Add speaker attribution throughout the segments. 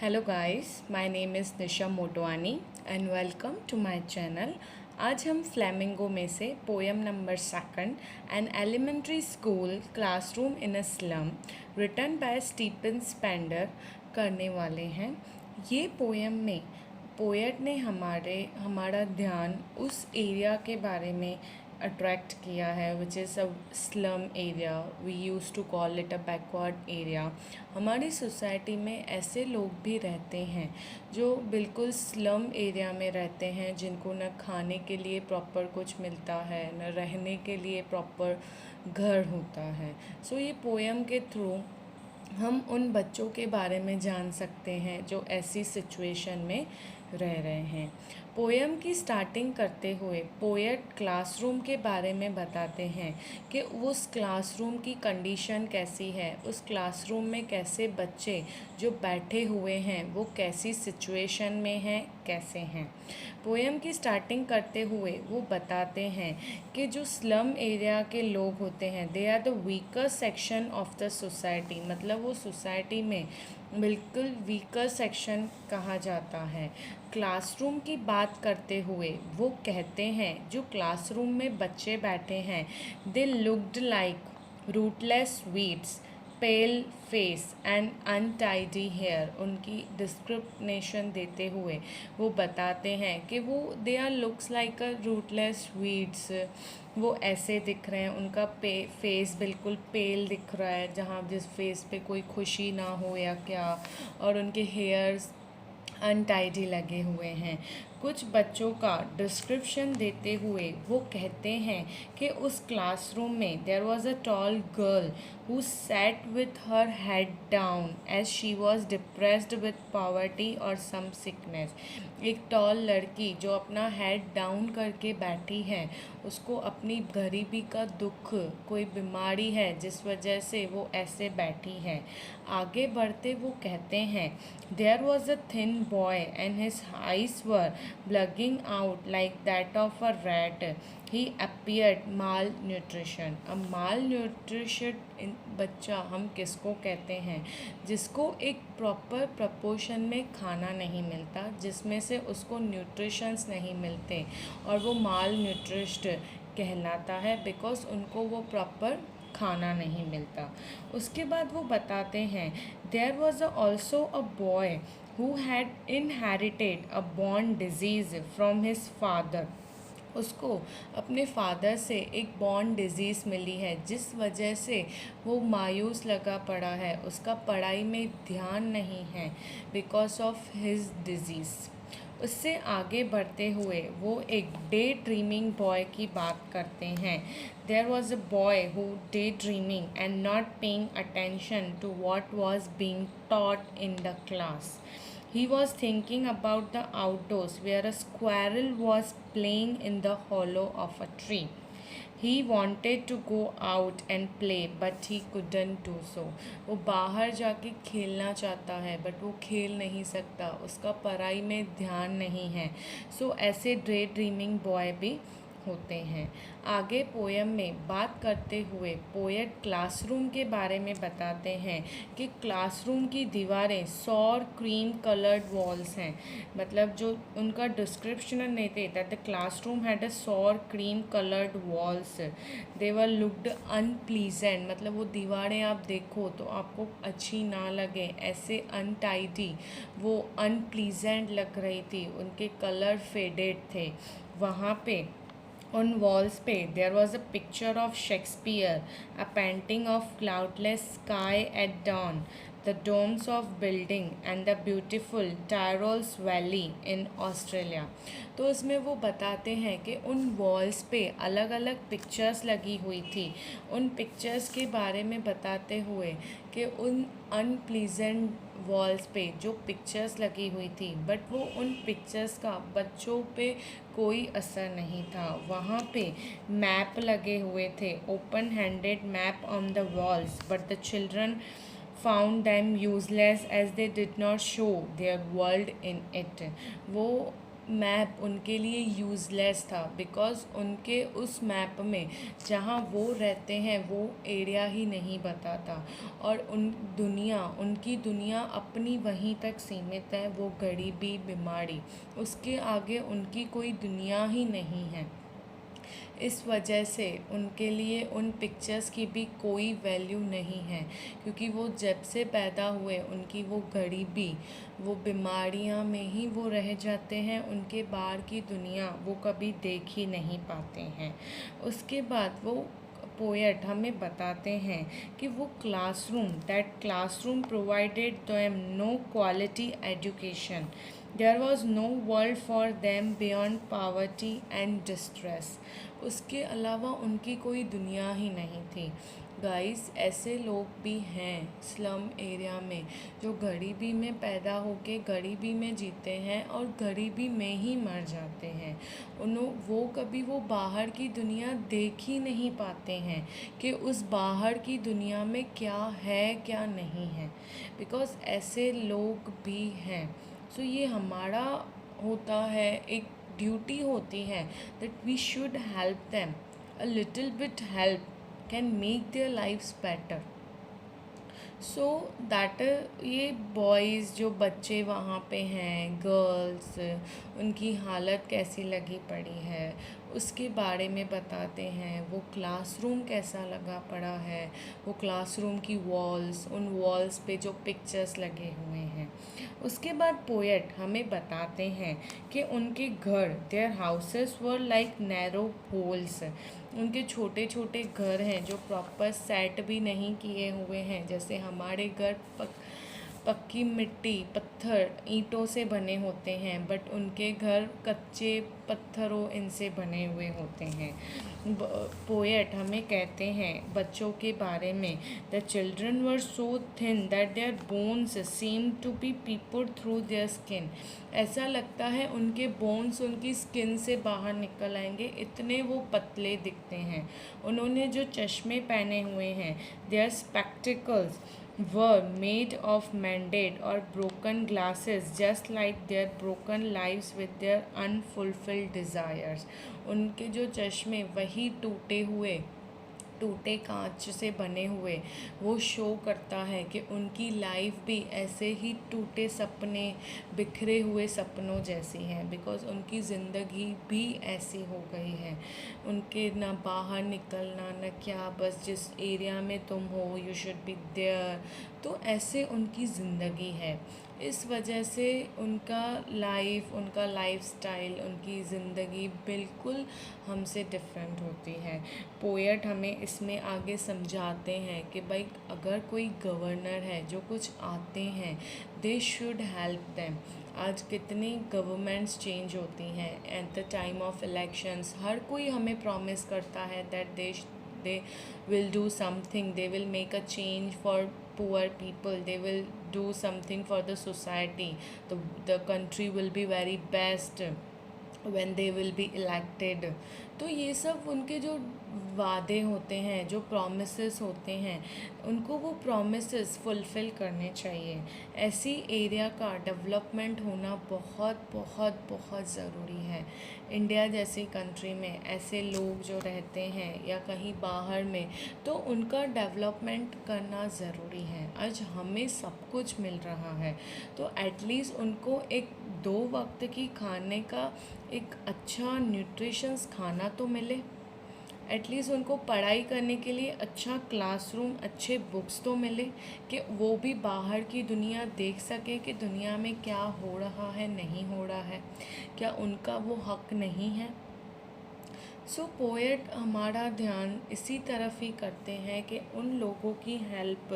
Speaker 1: Hello guys, my name is Nisha Motwani and welcome to my channel. आज हम Flamingo में से poem number second an elementary school classroom in a slum written by Stephen Spender करने वाले हैं। ये poem में पोएट ने हमारा ध्यान उस एरिया के बारे में अट्रैक्ट किया है which is a slum area. We use to call it a backward area. हमारी सोसाइटी में ऐसे लोग भी रहते हैं जो बिल्कुल स्लम एरिया में रहते हैं, जिनको न खाने के लिए प्रॉपर कुछ मिलता है, न रहने के लिए प्रॉपर घर होता है। सो ये पोएम के थ्रू हम उन बच्चों के बारे में जान सकते हैं जो ऐसी सिचुएशन में रह रहे हैं। पोएम की स्टार्टिंग करते हुए पोएट क्लासरूम के बारे में बताते हैं कि उस क्लासरूम की कंडीशन कैसी है, उस क्लासरूम में कैसे बच्चे जो बैठे हुए हैं वो कैसी सिचुएशन में हैं, कैसे हैं। पोएम की स्टार्टिंग करते हुए वो बताते हैं कि जो स्लम एरिया के लोग होते हैं they are the weaker section of the society, मतलब वो सोसाइटी में बिल्कुल वीकर सेक्शन कहा जाता है। क्लासरूम की बात करते हुए वो कहते हैं जो क्लासरूम में बच्चे बैठे हैं they looked like rootless weeds, pale face and untidy hair. उनकी डिस्क्रिप्नेशन देते हुए वो बताते हैं कि वो they are looks like a rootless weeds. वो ऐसे दिख रहे हैं, उनका फेस बिल्कुल पेल दिख रहा है, जहाँ जिस फेस पे कोई खुशी ना हो या क्या, और उनके हेयर्स अनटाइडी लगे हुए हैं। कुछ बच्चों का डिस्क्रिप्शन देते हुए वो कहते हैं कि उस क्लासरूम में there was a tall girl who sat with her head down as she was depressed with poverty और सम सिकनेस। एक टॉल लड़की जो अपना हेड डाउन करके बैठी है, उसको अपनी गरीबी का दुख, कोई बीमारी है जिस वजह से वो ऐसे बैठी है। आगे बढ़ते वो कहते हैं there was a thin boy and his eyes were bulging out like that of a rat. He appeared malnutrition. अब माल न्यूट्रिशन बच्चा हम किसको कहते हैं? जिसको एक प्रॉपर प्रपोर्शन में खाना नहीं मिलता, जिसमें से उसको न्यूट्रिशंस नहीं मिलते, और वो माल न्यूट्रिश्ड कहलाता है बिकॉज उनको वो प्रॉपर खाना नहीं मिलता। उसके बाद वो बताते हैं there was also a boy who had inherited a born disease from his father. उसको अपने फादर से एक बॉर्न डिजीज़ मिली है जिस वजह से वो मायूस लगा पड़ा है, उसका पढ़ाई में ध्यान नहीं है बिकॉज ऑफ हिज डिज़ीज़। उससे आगे बढ़ते हुए वो एक डे ड्रीमिंग बॉय की बात करते हैं। There was a boy who day dreaming and not paying attention to what was being taught in the class. He was thinking about the outdoors where a squirrel was playing in the hollow of a tree. He wanted to go out and play but he couldn't do so. वो बाहर जाके खेलना चाहता है but वो खेल नहीं सकता, उसका पढ़ाई में ध्यान नहीं है। सो ऐसे डे ड्रीमिंग बॉय भी होते हैं। आगे पोएम में बात करते हुए पोएट क्लासरूम के बारे में बताते हैं कि क्लासरूम की दीवारें सौर क्रीम कलर्ड वॉल्स हैं। मतलब जो उनका डिस्क्रिप्शन देते that the classroom had a सौर क्रीम कलर्ड वॉल्स, दे वर लुक्ड अनप्लीजेंट। मतलब वो दीवारें आप देखो तो आपको अच्छी ना लगे, ऐसे अनटाइडी, वो अनप्लीजेंट लग रही थी, उनके कलर फेडेड थे। वहाँ पे on walls पे there was a picture of Shakespeare, a painting of cloudless sky at dawn, the domes of building and the beautiful Tyrol's Valley in Australia। तो इसमें वो बताते हैं कि उन वॉल्स पे अलग अलग पिक्चर्स लगी हुई थी। उन पिक्चर्स के बारे में बताते हुए कि उन अनप्लीजेंट वॉल्स पे जो पिक्चर्स लगी हुई थी बट वो उन पिक्चर्स का बच्चों पे कोई असर नहीं था। वहाँ पे मैप लगे हुए थे, open handed map on the walls, but the children found them useless as they did not show their world in it. वो मैप उनके लिए यूज़लेस था, बिकॉज़ उनके उस मैप में जहाँ वो रहते हैं वो एरिया ही नहीं बताता, और उनकी दुनिया अपनी वहीं तक सीमित है, वो गरीबी, बीमारी, उसके आगे उनकी कोई दुनिया ही नहीं है। इस वजह से उनके लिए उन पिक्चर्स की भी कोई वैल्यू नहीं है, क्योंकि वो जब से पैदा हुए उनकी वो गरीबी, वो बीमारियां में ही वो रह जाते हैं, उनके बाहर की दुनिया वो कभी देख ही नहीं पाते हैं। उसके बाद वो पोएट हमें बताते हैं कि वो classroom provided them no quality education, there was no world for them beyond poverty and distress. उसके अलावा उनकी कोई दुनिया ही नहीं थी। गाइस, ऐसे लोग भी हैं स्लम एरिया में जो गरीबी में पैदा होके गरीबी में जीते हैं और गरीबी में ही मर जाते हैं। वो कभी वो बाहर की दुनिया देख ही नहीं पाते हैं कि उस बाहर की दुनिया में क्या है क्या नहीं है, बिकॉज़ ऐसे लोग भी हैं। सो ये हमारा होता है, एक ड्यूटी होती है, that we should help them. A little bit help can make their lives better. So that ये बॉयज़ जो बच्चे वहाँ पे हैं, गर्ल्स, उनकी हालत कैसी लगी पड़ी है उसके बारे में बताते हैं। वो क्लासरूम कैसा लगा पड़ा है, वो क्लासरूम की वॉल्स, उन वॉल्स पे जो पिक्चर्स लगे हुए हैं। उसके बाद पोएट हमें बताते हैं कि उनके घर, their houses were like narrow holes. उनके छोटे छोटे घर हैं जो प्रॉपर सेट भी नहीं किए हुए हैं, जैसे हमारे घर पक्की मिट्टी, पत्थर, ईंटों से बने होते हैं, बट उनके घर कच्चे पत्थरों इनसे बने हुए होते हैं। पोएट हमें कहते हैं बच्चों के बारे में, the children were so thin that their bones seem to be peeped through their skin. ऐसा लगता है उनके बोन्स उनकी स्किन से बाहर निकल आएंगे, इतने वो पतले दिखते हैं। उन्होंने जो चश्मे पहने हुए हैं, their spectacles were made of mended or broken glasses, just like their broken lives with their unfulfilled desires. उनके जो चश्मे वही टूटे कांच से बने हुए, वो शो करता है कि उनकी लाइफ भी ऐसे ही टूटे सपने, बिखरे हुए सपनों जैसी है, बिकॉज़ उनकी ज़िंदगी भी ऐसी हो गई है। उनके ना बाहर निकलना न क्या, बस जिस एरिया में तुम हो यू शुड बी देयर। तो ऐसे उनकी ज़िंदगी है। इस वजह से उनका लाइफस्टाइल, उनकी ज़िंदगी बिल्कुल हमसे डिफरेंट होती है। पोएट हमें इसमें आगे समझाते हैं कि भाई अगर कोई गवर्नर है जो कुछ आते हैं, दे शुड हेल्प देम। आज कितनी गवर्नमेंट्स चेंज होती हैं at the time of elections, हर कोई हमें प्रॉमिस करता है that they will do something, they will make a change for poor people, they will do something for the society, the country will be very best when they will be elected। तो ये सब उनके जो वादे होते हैं, जो promises होते हैं, उनको वो प्रॉमिसेस फुलफ़िल करने चाहिए। ऐसी एरिया का डेवलपमेंट होना बहुत बहुत बहुत ज़रूरी है। इंडिया जैसी कंट्री में ऐसे लोग जो रहते हैं या कहीं बाहर में, तो उनका डेवलपमेंट करना ज़रूरी है। आज हमें सब कुछ मिल रहा है, तो एटलीस्ट उनको एक 2 वक्त की खाने का एक अच्छा न्यूट्रिशंस खाना तो मिले। एटलीस्ट उनको पढ़ाई करने के लिए अच्छा क्लासरूम, अच्छे बुक्स तो मिले, कि वो भी बाहर की दुनिया देख सके कि दुनिया में क्या हो रहा है, नहीं हो रहा है, क्या उनका वो हक नहीं है। सो पोएट हमारा ध्यान इसी तरफ ही करते हैं कि उन लोगों की हेल्प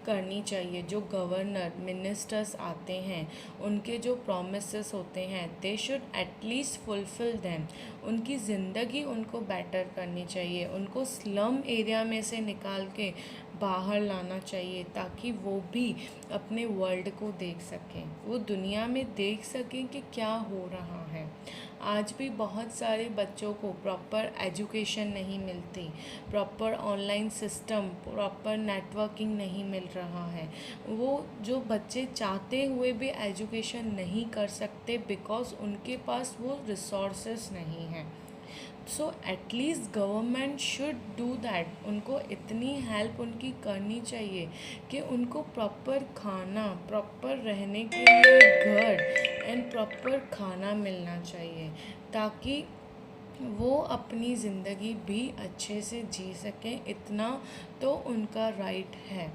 Speaker 1: करनी चाहिए जो गवर्नर, मिनिस्टर्स आते हैं। उनके जो प्रॉमिसेस होते हैं, they should at least fulfil them. उनकी ज़िंदगी उनको बेटर करनी चाहिए, उनको स्लम एरिया में से निकाल के बाहर लाना चाहिए, ताकि वो भी अपने वर्ल्ड को देख सकें, वो दुनिया में देख सकें कि क्या हो रहा है। आज भी बहुत सारे बच्चों को प्रॉपर एजुकेशन नहीं मिलती, proper online system, proper networking नहीं मिल रहा है। वो जो बच्चे चाहते हुए भी एजुकेशन नहीं कर सकते बिकॉज उनके पास वो रिसोर्सेस नहीं हैं। So at least government should do that. उनको इतनी हेल्प उनकी करनी चाहिए कि उनको प्रॉपर खाना, प्रॉपर रहने के लिए घर एंड प्रॉपर खाना मिलना चाहिए, ताकि वो अपनी ज़िंदगी भी अच्छे से जी सकें। इतना तो उनका राइट है।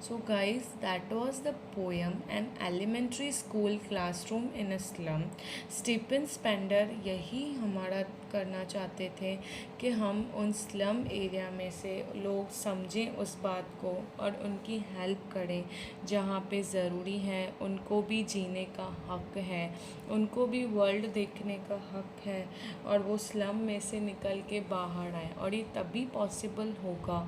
Speaker 1: So guys, that was the poem An Elementary School Classroom in a Slum। Stephen Spender यही हमारा करना चाहते थे कि हम उन स्लम एरिया में से लोग समझें उस बात को और उनकी हेल्प करें जहाँ पे ज़रूरी है। उनको भी जीने का हक है, उनको भी वर्ल्ड देखने का हक है और वो स्लम में से निकल के बाहर आए। और ये तभी पॉसिबल होगा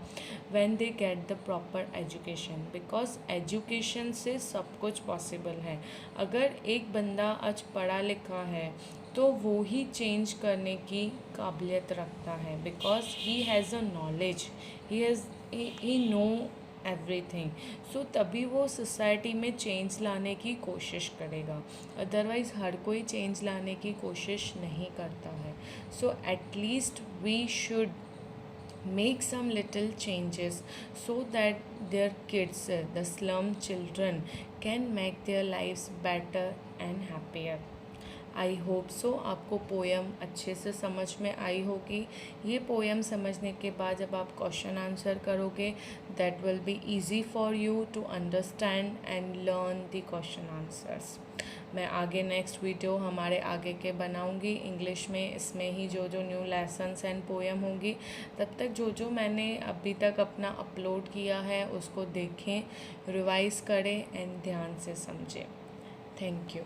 Speaker 1: when they get the proper education, because education से सब कुछ पॉसिबल है। अगर एक बंदा आज पढ़ा लिखा है तो वो ही चेंज करने की काबिलियत रखता है, because he has a knowledge, he know everything. So तभी वो सोसाइटी में चेंज लाने की कोशिश करेगा, अदरवाइज़ हर कोई चेंज लाने की कोशिश नहीं करता है। So at least we should make some little changes so that their kids, the slum children, can make their lives better and happier। I hope so आपको पोएम अच्छे से समझ में आई होगी। ये पोएम समझने के बाद जब आप क्वेश्चन आंसर करोगे, that will be easy for you to understand and learn the question answers. मैं आगे नेक्स्ट वीडियो हमारे आगे के बनाऊंगी इंग्लिश में, इसमें ही जो जो न्यू लेसन्स एंड पोएम होंगी। तब तक जो जो मैंने अभी तक अपना अपलोड किया है उसको देखें, रिवाइज़ करें एंड ध्यान से समझें। Thank you.